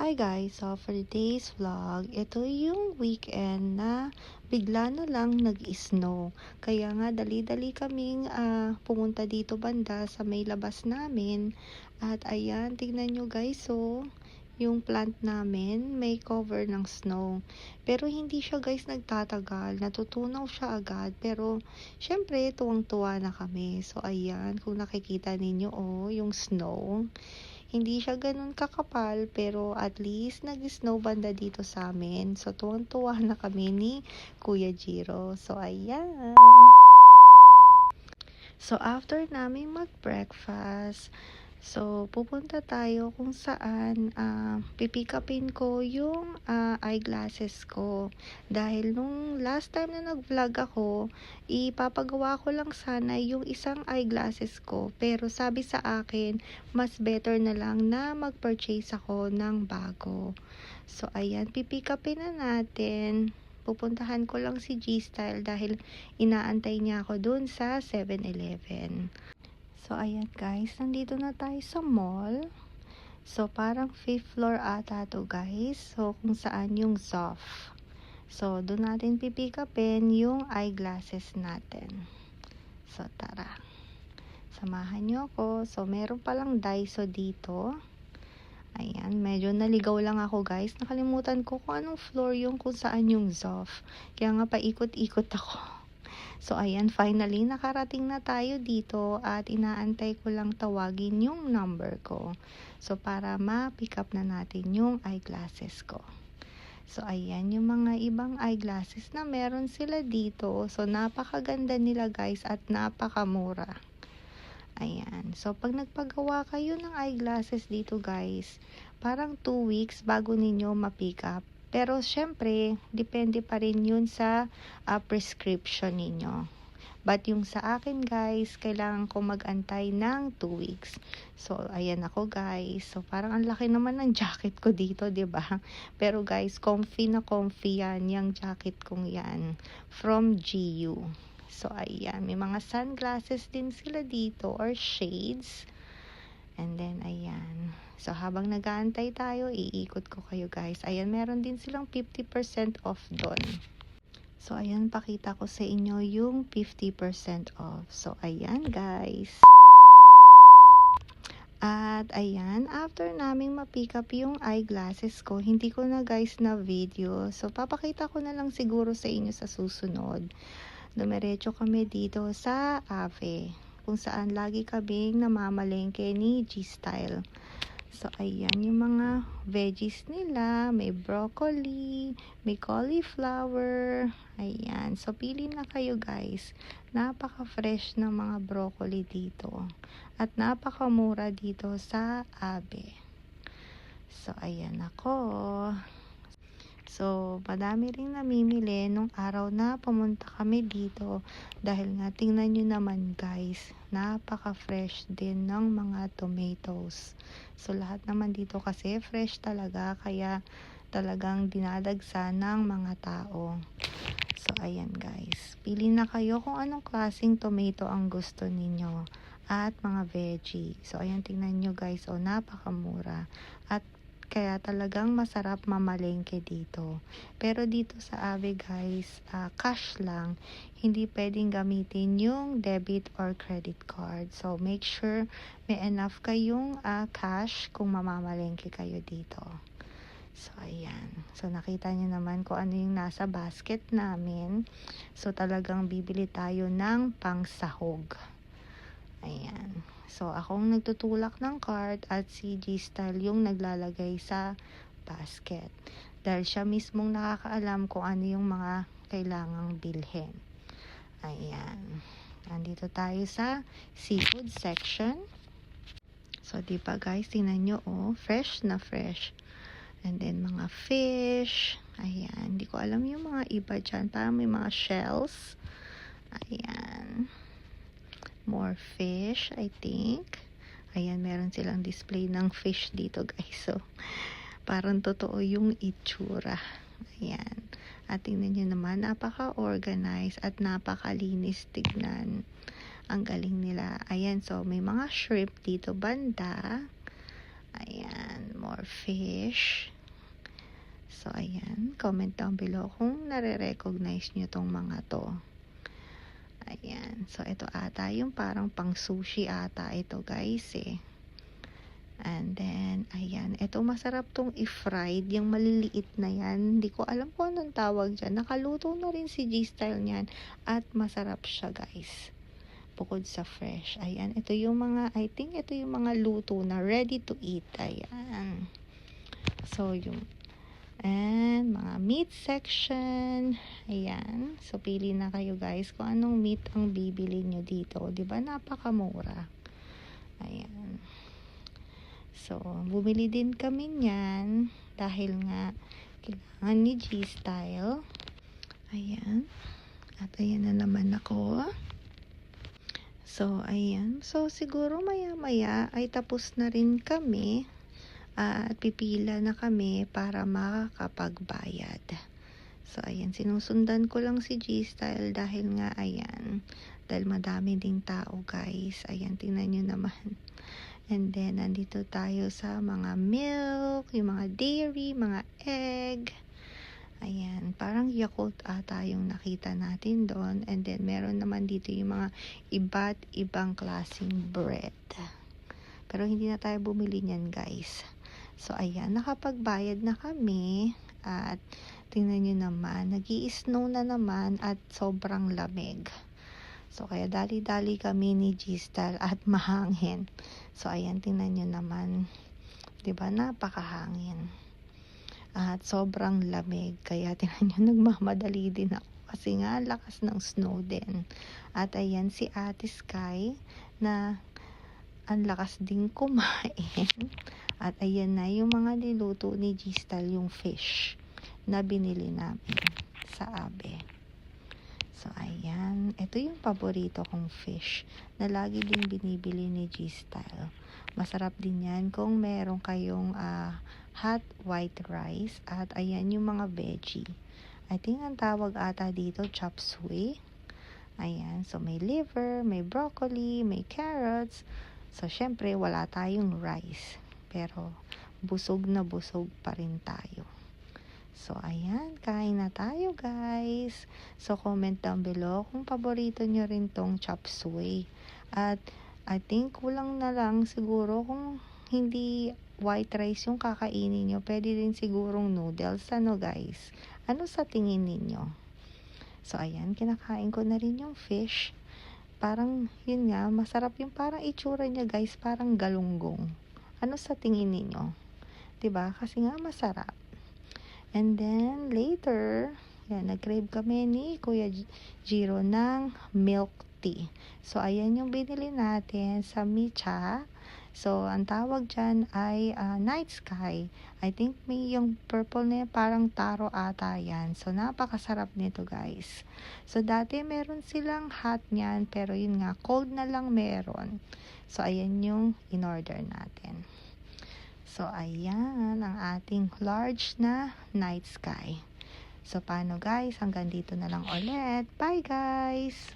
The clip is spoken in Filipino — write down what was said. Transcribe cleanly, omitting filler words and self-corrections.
Hi guys, so for today's vlog, ito yung weekend na bigla na lang nag-snow. Kaya nga dali-dali kaming pumunta dito banda sa may labas namin. At ayan, tingnan nyo guys, so yung plant namin may cover ng snow. Pero hindi siya guys nagtatagal, natutunaw siya agad. Pero syempre tuwang-tuwa na kami. So ayan, kung nakikita ninyo yung snow. Hindi siya ganun kakapal, pero at least nag-snow banda dito sa amin. So, tuwang-tuwa na kami ni Kuya Jiro. So, ayan. So, after namin mag-breakfast, so, pupunta tayo kung saan pipick upin ko yung eyeglasses ko. Dahil nung last time na nag-vlog ako, ipapagawa ko lang sana yung isang eyeglasses ko. Pero sabi sa akin, mas better na lang na mag-purchase ako ng bago. So, ayan, pipick upin na natin. Pupuntahan ko lang si G-Style dahil inaantay niya ako dun sa 7-Eleven. So, ayan guys, nandito na tayo sa mall. So, parang 5th floor ata to guys. So, kung saan yung Zoff. So, doon natin pipick upin yung eyeglasses natin. So, tara. Samahan nyo ako. So, meron palang Daiso dito. Ayan, medyo naligaw lang ako guys. Nakalimutan ko kung anong floor yung kung saan yung Zoff. Kaya nga paikot-ikot ako. So, ayan, finally, nakarating na tayo dito at inaantay ko lang tawagin yung number ko. So, para ma-pick up na natin yung eyeglasses ko. So, ayan, yung mga ibang eyeglasses na meron sila dito. So, napakaganda nila guys at napakamura. Ayan. So, pag nagpagawa kayo ng eyeglasses dito guys, parang 2 weeks bago ninyo ma-pick up. Pero, syempre, depende pa rin yun sa prescription ninyo. But, yung sa akin, guys, kailangan ko mag-antay ng 2 weeks. So, ayan ako, guys. So, parang ang laki naman ng jacket ko dito, 'di ba? Pero, guys, comfy na comfy yan, yung jacket kong yan. From GU. So, ayan. May mga sunglasses din sila dito or shades. And then, ayan. So, habang nag-aantay tayo, iikot ko kayo guys. Ayan, meron din silang 50% off doon. So, ayan, pakita ko sa inyo yung 50% off. So, ayan guys. At, ayan, after naming ma-pick up yung eyeglasses ko, hindi ko na guys na video. So, papakita ko na lang siguro sa inyo sa susunod. Dumiretso kami dito sa Ave, kung saan lagi kaming namamalengke ni G-Style. So, ayan yung mga veggies nila. May broccoli, may cauliflower. Ayan. So, pili na kayo guys. Napaka-fresh ng mga broccoli dito. At napakamura dito sa Abe. So, ayan ako. So, madami ring namimili nung araw na pumunta kami dito. Dahil nga, tingnan nyo naman guys, napaka-fresh din ng mga tomatoes. So, lahat naman dito kasi fresh talaga, kaya talagang dinadagsa ng mga tao. So, ayan guys. Pili na kayo kung anong klaseng tomato ang gusto ninyo. At mga veggie. So, ayan, tingnan nyo guys. O, napakamura. At kaya talagang masarap mamalengke dito. Pero dito sa Ave guys, cash lang. Hindi pwedeng gamitin yung debit or credit card. So, make sure may enough kayong cash kung mamamalengke kayo dito. So, ayan. So, nakita nyo naman kung ano yung nasa basket namin. So, talagang bibili tayo ng pangsahog. Ayan. So, akong nagtutulak ng card at si G-Style yung naglalagay sa basket. Dahil siya mismong nakakaalam kung ano yung mga kailangang bilhin. Ayan. Nandito tayo sa seafood section. So, diba guys, tingnan nyo, fresh na fresh. And then, mga fish. Ayan. Hindi ko alam yung mga iba dyan. Parang may mga shells. Ayan. More fish, I think. Ayan, meron silang display ng fish dito, guys. So, parang totoo yung itsura. Ayan. At tingnan nyo naman, napaka-organized at napakalinis tignan. Ang galing nila. Ayan, so may mga shrimp dito banda. Ayan, more fish. So, ayan. Comment down below kung nare-recognize nyo tong mga to. Ayan. So, ito ata yung parang pang sushi ata ito guys eh. And then, ayan. Ito masarap tong i-fried. Yung maliliit na yan. Hindi ko alam kung anong tawag dyan. Nakaluto na rin si G-Style niyan. At masarap siya guys. Bukod sa fresh. Ayan. Ito yung mga, I think ito yung mga luto na ready to eat. Ayan. So, yung and mga meat section. Ayan. So, pili na kayo guys kung anong meat ang bibili nyo dito. Diba? Napakamura. Ayan. So, bumili din kami niyan dahil nga kailangan ni G-Style. Ayan. At ayan na naman ako. So, ayan. So, siguro maya-maya ay tapos na rin kami. At pipila na kami para makakapagbayad. So, ayan, sinusundan ko lang si G-Style dahil nga, ayan, dahil madami ding tao, guys. Ayan, tingnan nyo naman. And then, nandito tayo sa mga milk, yung mga dairy, mga egg. Ayan, parang Yakult ata yung nakita natin doon. And then, meron naman dito yung mga iba't ibang klaseng bread. Pero hindi na tayo bumili niyan, guys. So, ayan, nakapagbayad na kami at tingnan nyo naman, nag-i-snow na naman at sobrang lamig. So, kaya dali-dali kami ni G-Style at mahangin. So, ayan, tingnan nyo naman, diba, napakahangin. At sobrang lamig, kaya tingnan nyo, nagmamadali din ako kasi nga, lakas ng snow din. At ayan, si Ate Sky na ang lakas din kumain. At ayan na yung mga niluto ni G-Style, yung fish na binili namin sa Abe. So, ayan. Ito yung paborito kong fish na lagi din binibili ni G-Style. Masarap din yan kung meron kayong hot white rice. At ayan yung mga veggie. I think ang tawag ata dito, chop suey. Ayan. So, may liver, may broccoli, may carrots. So, syempre, wala tayong rice. Pero, busog na busog pa rin tayo. So, ayan. Kain na tayo, guys. So, comment down below kung paborito nyo rin tong chop suey. At, I think, kulang na lang siguro kung hindi white rice yung kakainin nyo. Pwede din sigurong noodles. Ano, guys? Ano sa tingin ninyo? So, ayan. Kinakain ko na rin yung fish. Parang, yun nga, masarap yung parang itsura niya, guys. Parang galunggong. Ano sa tingin ninyo? Diba? Kasi nga masarap. And then, later, yan, nag-crave kami ni Kuya Jiro ng milk tea. So, ayan yung binili natin sa Micha. So, ang tawag dyan ay Night Sky. I think may yung purple na yan, parang taro ata yan. So, napakasarap nito, guys. So, dati meron silang hot niyan, pero yun nga, cold na lang meron. So, ayan yung in-order natin. So, ayan ang ating large na Night Sky. So, paano guys? Hanggang dito na lang ulit. Bye guys!